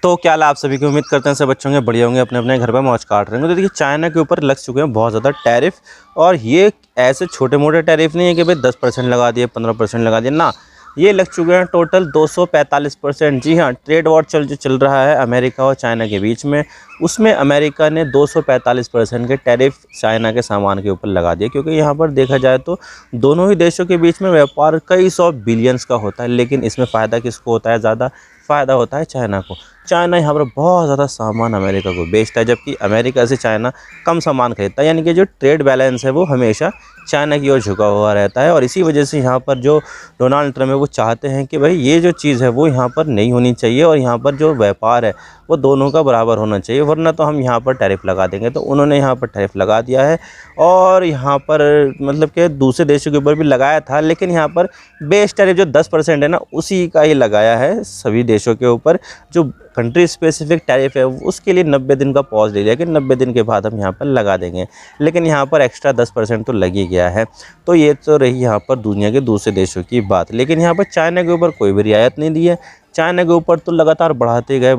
तो क्या हाल है आप सभी की। उम्मीद करते हैं सब बच्चों के बढ़िया होंगे, अपने अपने घर पर मौज काट रहे हैं। तो देखिए चाइना के ऊपर लग चुके हैं बहुत ज़्यादा टैरिफ। और ये ऐसे छोटे मोटे टैरिफ नहीं है कि भाई 10% लगा दिए, 15% लगा दिए ना। ये लग चुके हैं टोटल 245%। जी हाँ, ट्रेड वॉर चल रहा है अमेरिका और चाइना के बीच में। उसमें अमेरिका ने 245% के टैरिफ चाइना के सामान के ऊपर लगा दिए, क्योंकि यहाँ पर देखा जाए तो दोनों ही देशों के बीच में व्यापार कई सौ बिलियंस का होता है। लेकिन इसमें फ़ायदा किसको होता है? ज़्यादा फ़ायदा होता है चाइना को। चाइना यहाँ पर बहुत ज़्यादा सामान अमेरिका को बेचता है, जबकि अमेरिका से चाइना कम सामान खरीदता है। यानी कि जो ट्रेड बैलेंस है वो हमेशा चाइना की ओर झुका हुआ रहता है। और इसी वजह से यहाँ पर जो डोनाल्ड ट्रम्प है वो चाहते हैं कि भाई ये जो चीज़ है वो यहाँ पर नहीं होनी चाहिए, और यहाँ पर जो व्यापार है वो दोनों का बराबर होना चाहिए, वरना तो हम यहाँ पर टैरिफ लगा देंगे। तो उन्होंने यहाँ पर टैरिफ लगा दिया है। और यहाँ पर मतलब कि दूसरे देशों के ऊपर भी लगाया था, लेकिन यहाँ पर बेस टैरिफ जो 10% है ना, उसी का ही लगाया है सभी देशों के ऊपर। जो कंट्री स्पेसिफिक टैरिफ है उसके लिए 90 दिन का पॉज ले लिया कि 90 दिन के बाद हम यहाँ पर लगा देंगे। लेकिन यहाँ पर एक्स्ट्रा 10% तो लग ही गया है। तो ये तो रही यहाँ पर दुनिया के दूसरे देशों की बात। लेकिन यहाँ पर चाइना के ऊपर कोई भी रियायत नहीं दी है। चाइना के ऊपर तो लगातार बढ़ाते गए।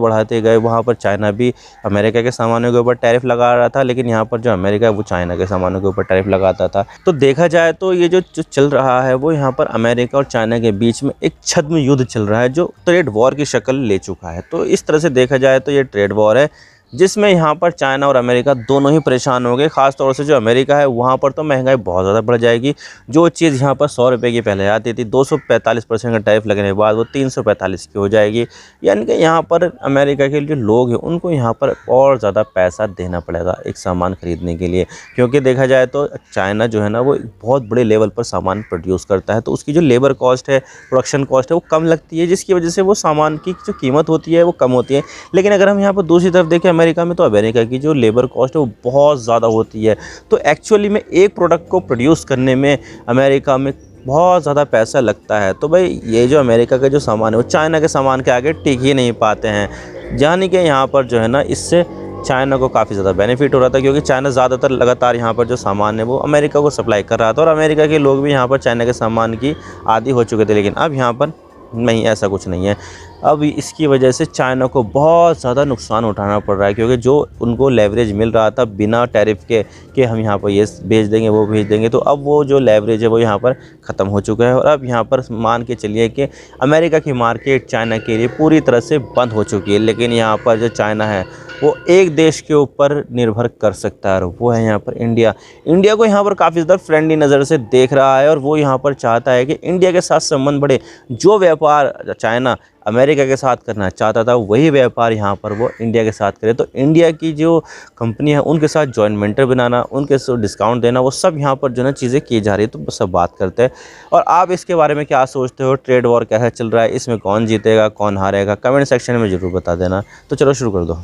वहाँ पर चाइना भी अमेरिका के सामानों के ऊपर टैरिफ लगा रहा था, लेकिन यहाँ पर जो अमेरिका है वो चाइना के सामानों के ऊपर टैरिफ लगाता था। तो देखा जाए तो ये जो चल रहा है वो यहाँ पर अमेरिका और चाइना के बीच में एक छद्म युद्ध चल रहा है, जो ट्रेड वॉर की शक्ल ले चुका है। तो इस तरह से देखा जाए तो ये ट्रेड वॉर है, जिसमें यहाँ पर चाइना और अमेरिका दोनों ही परेशान हो गए। ख़ास तौर से जो अमेरिका है वहाँ पर तो महंगाई बहुत ज़्यादा बढ़ जाएगी। जो चीज़ यहाँ पर 100 रुपये की पहले आती थी, 245% का टैरिफ लगने के बाद वो 345 की हो जाएगी। यानी कि यहाँ पर अमेरिका के जो लोग हैं उनको यहाँ पर और ज़्यादा पैसा देना पड़ेगा एक सामान ख़रीदने के लिए। क्योंकि देखा जाए तो चाइना जो है ना वो बहुत बड़े लेवल पर सामान प्रोड्यूस करता है, तो उसकी जो लेबर कॉस्ट है, प्रोडक्शन कॉस्ट है वो कम लगती है, जिसकी वजह से वो सामान की जो कीमत होती है वो कम होती है। लेकिन अगर हम यहाँ पर दूसरी तरफ देखें अमेरिका में, तो अमेरिका की जो लेबर कॉस्ट है वो बहुत ज़्यादा होती है। तो एक्चुअली में एक प्रोडक्ट को प्रोड्यूस करने में अमेरिका में बहुत ज़्यादा पैसा लगता है। तो भाई ये जो अमेरिका का जो सामान है वो चाइना के सामान के आगे टिक ही नहीं पाते हैं। यानी कि यहाँ पर जो है ना इससे चाइना को काफ़ी ज़्यादा बेनिफिट हो रहा था, क्योंकि चाइना ज़्यादातर लगातार यहाँ पर जो सामान है वो अमेरिका को सप्लाई कर रहा था, और अमेरिका के लोग भी यहाँ पर चाइना के सामान की आदी हो चुके थे। लेकिन अब यहाँ पर नहीं, ऐसा कुछ नहीं है। अब इसकी वजह से चाइना को बहुत ज़्यादा नुकसान उठाना पड़ रहा है, क्योंकि जो उनको लेवरेज मिल रहा था बिना टैरिफ के कि हम यहाँ पर ये भेज देंगे वो भेज देंगे, तो अब वो जो लेवरेज है वो यहाँ पर ख़त्म हो चुका है। और अब यहाँ पर मान के चलिए कि अमेरिका की मार्केट चाइना के लिए पूरी तरह से बंद हो चुकी है। लेकिन यहाँ पर जो चाइना है वो एक देश के ऊपर निर्भर कर सकता है, और वो है यहाँ पर इंडिया। इंडिया को यहाँ पर काफ़ी ज़्यादा फ्रेंडली नज़र से देख रहा है, और वो यहाँ पर चाहता है कि इंडिया के साथ संबंध बढ़े। जो व्यापार चाइना अमेरिका के साथ करना चाहता था वही व्यापार यहाँ पर वो इंडिया के साथ करे। तो इंडिया की जो कंपनी है उनके साथ जॉइंट वेंचर बनाना, उनके साथ डिस्काउंट देना, वो सब यहाँ पर जो है ना चीज़ें की जा रही है। तो सब बात करते हैं। और आप इसके बारे में क्या सोचते हो? ट्रेड वॉर कैसा चल रहा है? इसमें कौन जीतेगा कौन हारेगा? कमेंट सेक्शन में ज़रूर बता देना। तो चलो शुरू कर दो।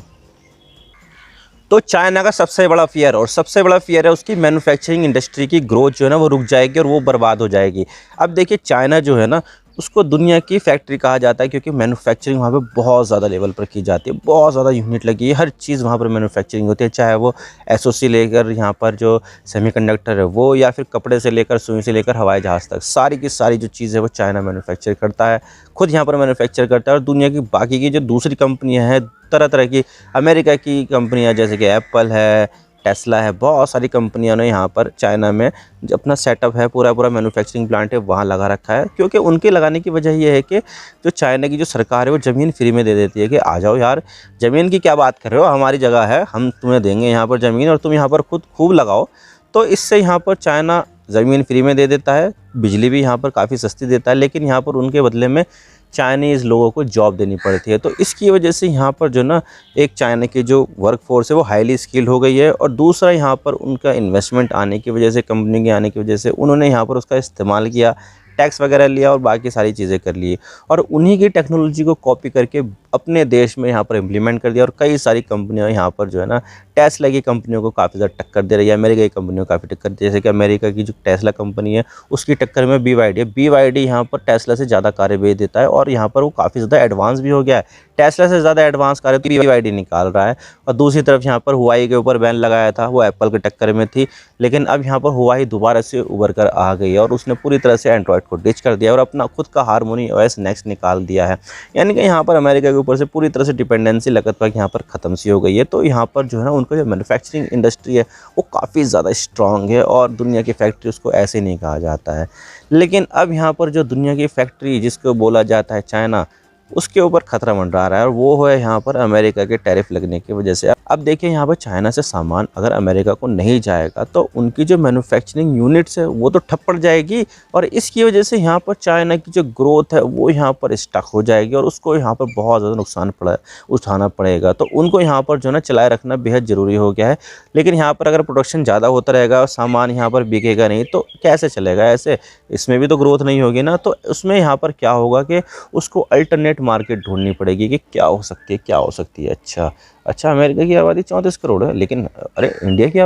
तो चाइना का सबसे बड़ा फियर, और सबसे बड़ा फियर है उसकी मैन्युफैक्चरिंग इंडस्ट्री की ग्रोथ जो है ना वो रुक जाएगी और वो बर्बाद हो जाएगी। अब देखिए चाइना जो है ना उसको दुनिया की फैक्ट्री कहा जाता है, क्योंकि मैन्युफैक्चरिंग वहाँ पे बहुत ज़्यादा लेवल पर की जाती है। बहुत ज़्यादा यूनिट लगी है, हर चीज़ वहाँ पर मैन्युफैक्चरिंग होती है, चाहे वो एसओसी लेकर यहाँ पर जो सेमीकंडक्टर है वो, या फिर कपड़े से लेकर सुई से लेकर हवाई जहाज़ तक, सारी की सारी जो चीज़ है वो चाइना मैन्युफैक्चर करता है, खुद यहाँ पर मैन्युफैक्चर करता है। और दुनिया की बाकी की जो दूसरी कंपनियाँ हैं, तरह तरह की अमेरिका की कंपनियाँ जैसे कि एप्पल है, टेस्ला है, बहुत सारी कंपनियों ने यहाँ पर चाइना में जो अपना सेटअप है, पूरा मैन्युफैक्चरिंग प्लांट है वहाँ लगा रखा है। क्योंकि उनके लगाने की वजह ये है कि जो चाइना की जो सरकार है वो ज़मीन फ्री में दे देती है कि आ जाओ यार, ज़मीन की क्या बात कर रहे हो, हमारी जगह है, हम तुम्हें देंगे यहाँ पर ज़मीन और तुम यहाँ पर खुद खूब लगाओ। तो इससे यहाँ पर चाइना ज़मीन फ्री में दे देता है, बिजली भी यहाँ पर काफ़ी सस्ती देता है, लेकिन यहाँ पर उनके बदले में चाइनीज़ लोगों को जॉब देनी पड़ती है। तो इसकी वजह से यहाँ पर जो ना एक चाइना की जो वर्क फोर्स है वो हाईली स्किल्ड हो गई है। और दूसरा यहाँ पर उनका इन्वेस्टमेंट आने की वजह से, कंपनी के आने की वजह से उन्होंने यहाँ पर उसका इस्तेमाल किया, टैक्स वगैरह लिया और बाकी सारी चीज़ें कर ली, और उन्हीं की टेक्नोलॉजी को कॉपी करके अपने देश में यहाँ पर इम्प्लीमेंट कर दिया। और कई सारी कंपनियाँ यहाँ पर जो है ना टेस्ला की कंपनियों को काफ़ी ज़्यादा टक्कर दे रही है, अमेरिका की कंपनियों को काफ़ी टक्कर दे, जैसे कि अमेरिका की जो टेस्ला कंपनी है उसकी टक्कर में BYD है। BYD यहाँ पर टेस्ला से ज़्यादा कारें बेच देता है, और यहाँ पर वो काफ़ी ज़्यादा एडवांस भी हो गया है। टेस्ला से ज़्यादा एडवांस कारें तो BYD निकाल रहा है। और दूसरी तरफ यहाँ पर हुआई के ऊपर बैन लगाया था, वो एप्पल के टक्कर में थी, लेकिन अब यहाँ पर हुआई दोबारा से उभर कर आ गई है, और उसने पूरी तरह से एंड्रॉयड को डिच कर दिया और अपना खुद का हारमोनी OS नेक्स्ट निकाल दिया है। यानी कि यहाँ पर अमेरिका के ऊपर से पूरी तरह से डिपेंडेंसी लगभग यहाँ पर ख़त्म सी हो गई है। तो यहाँ पर जो है ना उनका जो मैन्युफैक्चरिंग इंडस्ट्री है वो काफ़ी ज़्यादा स्ट्रॉन्ग है और दुनिया की फैक्ट्री उसको ऐसे नहीं कहा जाता है। लेकिन अब यहाँ पर जो दुनिया की फैक्ट्री जिसको बोला जाता है चाइना, उसके ऊपर खतरा मंडरा रहा है और वो है यहाँ पर अमेरिका के टैरिफ लगने की वजह से। अब देखिए यहाँ पर चाइना से सामान अगर अमेरिका को नहीं जाएगा तो उनकी जो मैन्युफैक्चरिंग यूनिट्स है वो तो ठप पड़ जाएगी और इसकी वजह से यहाँ पर चाइना की जो ग्रोथ है वो यहाँ पर स्टक हो जाएगी और उसको यहाँ पर बहुत ज़्यादा नुकसान उठाना पड़ेगा। तो उनको यहाँ पर जो है ना चलाए रखना बेहद ज़रूरी हो गया है। लेकिन यहाँ पर अगर प्रोडक्शन ज़्यादा होता रहेगा और सामान यहाँ पर बिकेगा नहीं तो कैसे चलेगा ऐसे, इसमें भी तो ग्रोथ नहीं होगी ना। तो उसमें यहाँ पर क्या होगा कि उसको अल्टरनेट मार्केट ढूंढनी पड़ेगी कि क्या हो सकती है, क्या हो सकती है। अच्छा अमेरिका की आबादी 34 करोड़ है, लेकिन अरे इंडिया की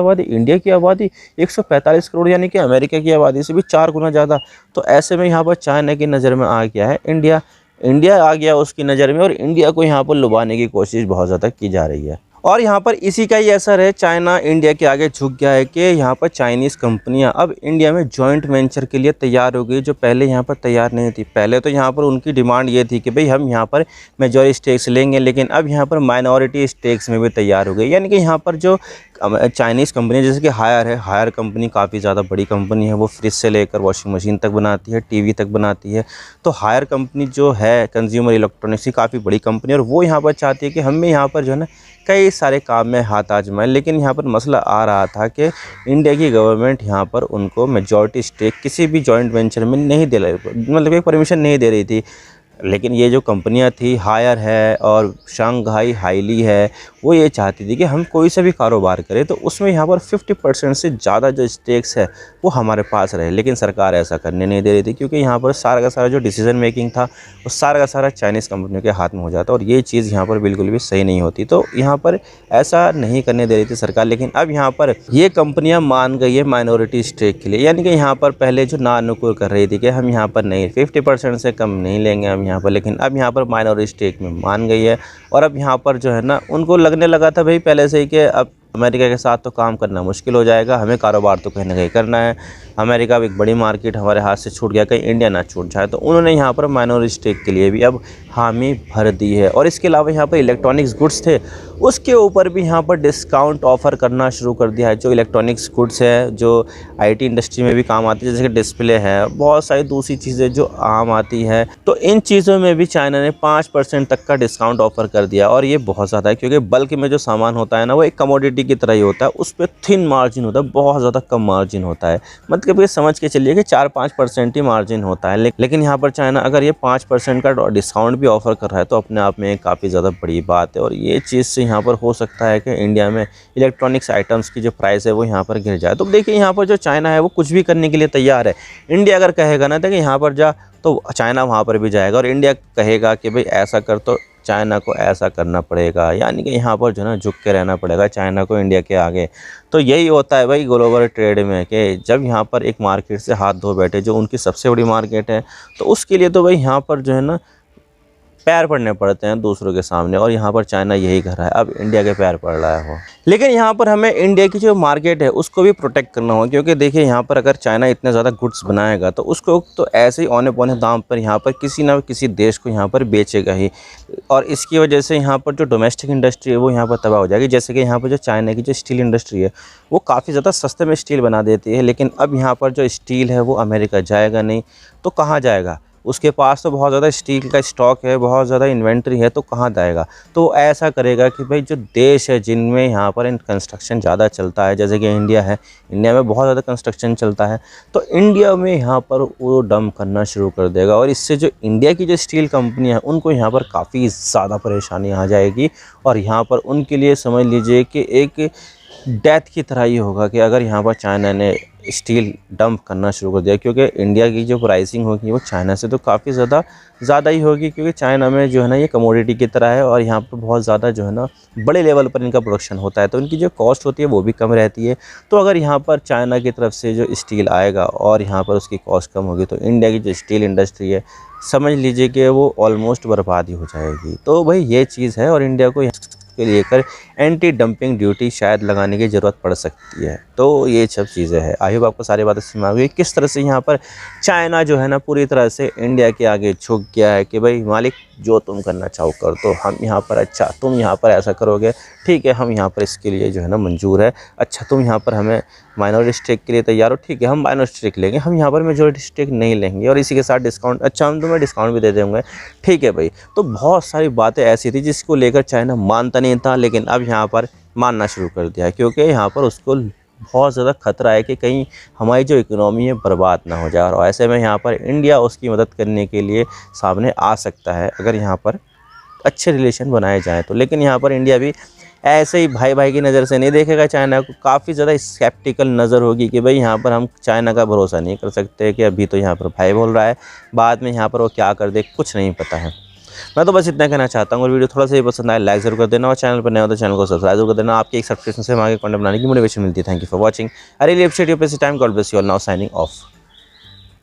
आबादी 145 करोड़, यानी कि अमेरिका की आबादी से भी 4 गुना ज़्यादा। तो ऐसे में यहाँ पर चाइना की नज़र में आ गया है इंडिया आ गया उसकी नज़र में और इंडिया को यहाँ पर लुभाने की कोशिश बहुत ज़्यादा की जा रही है। और यहाँ पर इसी का ही असर है, चाइना इंडिया के आगे झुक गया है कि यहाँ पर चाइनीज़ कंपनियाँ अब इंडिया में जॉइंट वेंचर के लिए तैयार हो गई, जो पहले यहाँ पर तैयार नहीं थी। पहले तो यहाँ पर उनकी डिमांड ये थी कि भाई हम यहाँ पर मेजॉरिटी स्टेक्स लेंगे, लेकिन अब यहाँ पर माइनॉरिटी स्टेक्स में भी तैयार हो गई। यानी कि यहाँ पर जो चाइनीज़ कंपनी जैसे कि हायर कंपनी काफ़ी ज़्यादा बड़ी कंपनी है, वो फ्रिज से लेकर वॉशिंग मशीन तक बनाती है, टीवी तक बनाती है। तो हायर कंपनी जो है कंज्यूमर इलेक्ट्रॉनिक्स की काफ़ी बड़ी कंपनी है और वो यहाँ पर चाहती है कि हमें यहाँ पर जो है ना कई सारे काम में हाथ आजमाएं। लेकिन यहाँ पर मसला आ रहा था कि इंडिया की गवर्नमेंट यहाँ पर उनको मेजॉरिटी स्टेक किसी भी जॉइंट वेंचर में नहीं दे रही, मतलब एक परमिशन नहीं दे रही थी। लेकिन ये जो कंपनियां थी हायर है और शंघाई हाईली है, वो ये चाहती थी कि हम कोई सा भी कारोबार करें तो उसमें यहाँ पर 50% से ज़्यादा जो स्टेक्स है वो हमारे पास रहे। लेकिन सरकार ऐसा करने नहीं दे रही थी क्योंकि यहाँ पर सारा का सारा जो डिसीजन मेकिंग था वो सारा का सारा चाइनीज़ कंपनियों के हाथ में हो जाता और ये चीज़ यहाँ पर बिल्कुल भी सही नहीं होती। तो यहाँ पर ऐसा नहीं करने दे रही थी सरकार। लेकिन अब यहाँ पर ये कंपनियाँ मान गई है माइनॉरिटी स्टेक के लिए, यानी कि यहाँ पर पहले जो ना अनुकूल कर रही थी कि हम यहाँ पर नहीं 50% से कम नहीं लेंगे हम यहाँ पर, लेकिन अब यहाँ पर माइनॉरिटी स्टेक में मान गई है। और अब यहाँ पर जो है ना उनको लगने लगा था भाई पहले से ही कि अब अमेरिका के साथ तो काम करना मुश्किल हो जाएगा, हमें कारोबार तो कहीं ना कहीं करना है। अमेरिका एक बड़ी मार्केट हमारे हाथ से छूट गया, कहीं इंडिया ना छूट जाए। तो उन्होंने यहाँ पर माइनॉरिटी स्टेक के लिए भी अब हामी भर दी है। और इसके अलावा यहाँ पर इलेक्ट्रॉनिक्स गुड्स थे उसके ऊपर भी यहाँ पर डिस्काउंट ऑफ़र करना शुरू कर दिया है। जो इलेक्ट्रॉनिक्स गुड्स है जो आईटी इंडस्ट्री में भी काम आती है, जैसे कि डिस्प्ले है, बहुत सारी दूसरी चीज़ें जो आम आती है, तो इन चीज़ों में भी चाइना ने 5% तक का डिस्काउंट ऑफ़र कर दिया। और ये बहुत ज़्यादा है क्योंकि बल्क में जो सामान होता है ना वो एक कमोडिटी की तरह ही होता है, उस पर थिन मार्जिन होता है, बहुत ज़्यादा कम मार्जिन होता है। मतलब ये समझ के चलिए कि 4-5% ही मार्जिन होता है। लेकिन यहाँ पर चाइना अगर ये 5% का डिस्काउंट भी ऑफ़र कर रहा है तो अपने आप में काफ़ी ज़्यादा बड़ी बात है। और ये चीज़ से यहाँ पर हो सकता है कि इंडिया में इलेक्ट्रॉनिक्स आइटम्स की जो प्राइस है वो यहाँ पर गिर जाए। तो देखिए यहाँ पर जो चाइना है वो कुछ भी करने के लिए तैयार है। इंडिया अगर कहेगा ना कि यहाँ पर जा तो चाइना वहाँ पर भी जाएगा, और इंडिया कहेगा कि भाई ऐसा कर तो चाइना को ऐसा करना पड़ेगा। यानी कि यहाँ पर जो है ना झुक के रहना पड़ेगा चाइना को इंडिया के आगे। तो यही होता है भाई ग्लोबल ट्रेड में कि जब यहाँ पर एक मार्केट से हाथ धो बैठे जो उनकी सबसे बड़ी मार्केट है, तो उसके लिए तो भाई यहाँ पर जो है ना पैर पड़ने पड़ते हैं दूसरों के सामने। और यहाँ पर चाइना यही कर रहा है, अब इंडिया के पैर पड़ रहा है वो। लेकिन यहाँ पर हमें इंडिया की जो मार्केट है उसको भी प्रोटेक्ट करना होगा, क्योंकि देखिए यहाँ पर अगर चाइना इतने ज़्यादा गुड्स बनाएगा तो उसको तो ऐसे ही औने पौने दाम पर यहाँ पर किसी ना किसी देश को यहाँ पर बेचेगा ही। और इसकी वजह से यहाँ पर जो डोमेस्टिक इंडस्ट्री है वो यहाँ पर तबाह हो जाएगी। जैसे कि यहाँ पर जो चाइना की जो स्टील इंडस्ट्री है वो काफ़ी ज़्यादा सस्ते में स्टील बना देती है, लेकिन अब यहाँ पर जो स्टील है वो अमेरिका जाएगा नहीं तो कहाँ जाएगा? उसके पास तो बहुत ज़्यादा स्टील का स्टॉक है, बहुत ज़्यादा इन्वेंट्री है, तो कहाँ जाएगा? तो ऐसा करेगा कि भाई जो देश है जिनमें यहाँ पर कंस्ट्रक्शन ज़्यादा चलता है, जैसे कि इंडिया है, इंडिया में बहुत ज़्यादा कंस्ट्रक्शन चलता है, तो इंडिया में यहाँ पर वो डंप करना शुरू कर देगा। और इससे जो इंडिया की जो स्टील कंपनी है उनको यहाँ पर काफ़ी ज़्यादा परेशानी आ जाएगी। और यहाँ पर उनके लिए समझ लीजिए कि एक डेथ की तरह ही होगा कि अगर यहाँ पर चाइना ने स्टील डंप करना शुरू कर दिया, क्योंकि इंडिया की जो प्राइसिंग होगी वो चाइना से तो काफ़ी ज़्यादा ही होगी, क्योंकि चाइना में जो है ना ये कमोडिटी की तरह है और यहाँ पर बहुत ज़्यादा जो है ना बड़े लेवल पर इनका प्रोडक्शन होता है, तो इनकी जो कॉस्ट होती है वो भी कम रहती है। तो अगर यहाँ पर चाइना की तरफ से जो स्टील आएगा और यहाँ पर उसकी कॉस्ट कम होगी तो इंडिया की जो स्टील इंडस्ट्री है समझ लीजिए कि वो ऑलमोस्ट बर्बाद ही हो जाएगी। तो भाई ये चीज़ है और इंडिया को के लेकर एंटी डंपिंग ड्यूटी शायद लगाने की ज़रूरत पड़ सकती है। तो ये सब चीज़ें हैं। आई होप आपको सारी बातें समझ आ गई किस तरह से यहाँ पर चाइना जो है ना पूरी तरह से इंडिया के आगे झुक गया है कि भाई मालिक जो तुम करना चाहो कर दो, हम यहाँ पर अच्छा तुम यहाँ पर ऐसा करोगे ठीक है, हम यहाँ पर इसके लिए जो है ना मंजूर है, अच्छा तुम यहाँ पर हमें माइनॉरिटी स्टेक के लिए तैयार हो ठीक है, हम माइनॉरिटी स्टेक लेंगे, हम यहाँ पर मेजॉरिटी स्टेक नहीं लेंगे, और इसी के साथ डिस्काउंट, अच्छा हम तुम्हें डिस्काउंट भी दे देंगे ठीक है भाई। तो बहुत सारी बातें ऐसी थी जिसको लेकर चाइना मानता नहीं था, लेकिन अब यहाँ पर मानना शुरू कर दिया है, क्योंकि यहाँ पर उसको बहुत ज़्यादा खतरा है कि कहीं हमारी जो इकोनॉमी है बर्बाद ना हो जाए, और ऐसे में यहाँ पर इंडिया उसकी मदद करने के लिए सामने आ सकता है अगर यहाँ पर अच्छे रिलेशन बनाए जाएँ तो। लेकिन यहाँ पर इंडिया भी ऐसे ही भाई भाई की नज़र से नहीं देखेगा चाइना को, काफ़ी ज़्यादा स्केप्टिकल नज़र होगी कि भाई यहाँ पर हम चाइना का भरोसा नहीं कर सकते कि अभी तो यहाँ पर भाई बोल रहा है, बाद में यहाँ पर वो क्या कर दे कुछ नहीं पता है। मैं तो बस इतना कहना चाहता हूँ, और वीडियो थोड़ा सा ही पसंद आए लाइक जरूर कर देना, और चैनल पर नया हो तो चैनल को सब्सक्राइब जरूर कर देना। आपकी एक सब्सक्रिप्शन से हमारे कंटेंट बनाने की मोटिवेशन मिलती है। Thank you for watching. I really appreciate your precious time. God bless you all. Now signing off.